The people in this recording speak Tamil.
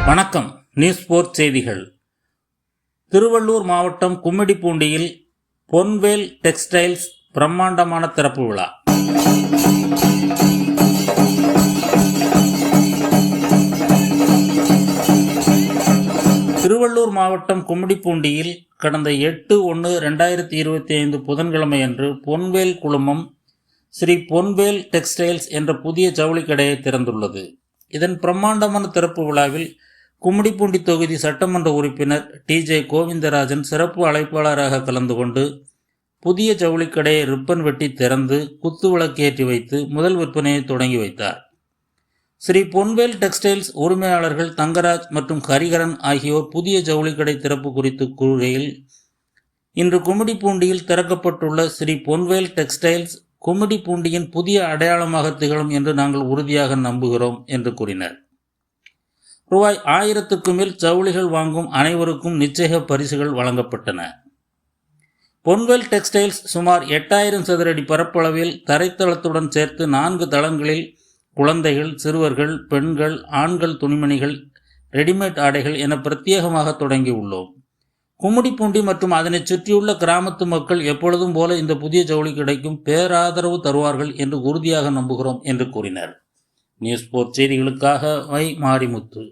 வணக்கம். நியூஸ் 4 செய்திகள். திருவள்ளூர் மாவட்டம் கும்மிடிப்பூண்டியில் பொன்வேல் டெக்ஸ்டைல்ஸ் பிரம்மாண்டமான திறப்பு விழா. திருவள்ளூர் மாவட்டம் கும்மிடிப்பூண்டியில் கடந்த 8/1/2025 புதன்கிழமை அன்று பொன்வேல் குழுமம் ஸ்ரீ பொன்வேல் டெக்ஸ்டைல்ஸ் என்ற புதிய ஜவுளி கடையை திறந்துள்ளது. இதன் பிரம்மாண்டமான திறப்பு விழாவில் கும்மிடிப்பூண்டி தொகுதி சட்டமன்ற உறுப்பினர் TJ கோவிந்தராஜன் சிறப்பு அழைப்பாளராக கலந்து கொண்டு புதிய ஜவுளிக்கடையை ரிப்பன் வெட்டி திறந்து குத்து விளக்கேற்றி வைத்து முதல் விற்பனையை தொடங்கி வைத்தார். ஸ்ரீ பொன்வேல் டெக்ஸ்டைல்ஸ் உரிமையாளர்கள் தங்கராஜ் மற்றும் ஹரிகரன் ஆகியோர் புதிய ஜவுளிக்கடை திறப்பு குறித்து கூறுகையில், இன்று கும்மிடிப்பூண்டியில் திறக்கப்பட்டுள்ள ஸ்ரீ பொன்வேல் டெக்ஸ்டைல்ஸ் கும்மிடிப்பூண்டியின் புதிய அடையாளமாக திகழும் என்று நாங்கள் உறுதியாக நம்புகிறோம் என்று கூறினர். ரூபாய் 1000க்கு மேல் ஜவுளிகள் வாங்கும் அனைவருக்கும் நிச்சய பரிசுகள் வழங்கப்பட்டன. பொன்வேல் டெக்ஸ்டைல்ஸ் சுமார் 8000 சதுர அடி பரப்பளவில் தரைத்தளத்துடன் சேர்த்து 4 தளங்களில் குழந்தைகள், சிறுவர்கள், பெண்கள், ஆண்கள் துணிமணிகள், ரெடிமேட் ஆடைகள் என பிரத்யேகமாக தொடங்கி உள்ளோம். கும்மிடிப்பூண்டி மற்றும் அதனை சுற்றியுள்ள கிராமத்து மக்கள் எப்பொழுதும் போல இந்த புதிய ஜவுளி கடைக்கும் பேராதரவு தருவார்கள் என்று உறுதியாக நம்புகிறோம் என்று கூறினர். நியூஸ் 4 செய்திகளுக்காக வை மாரிமுத்து.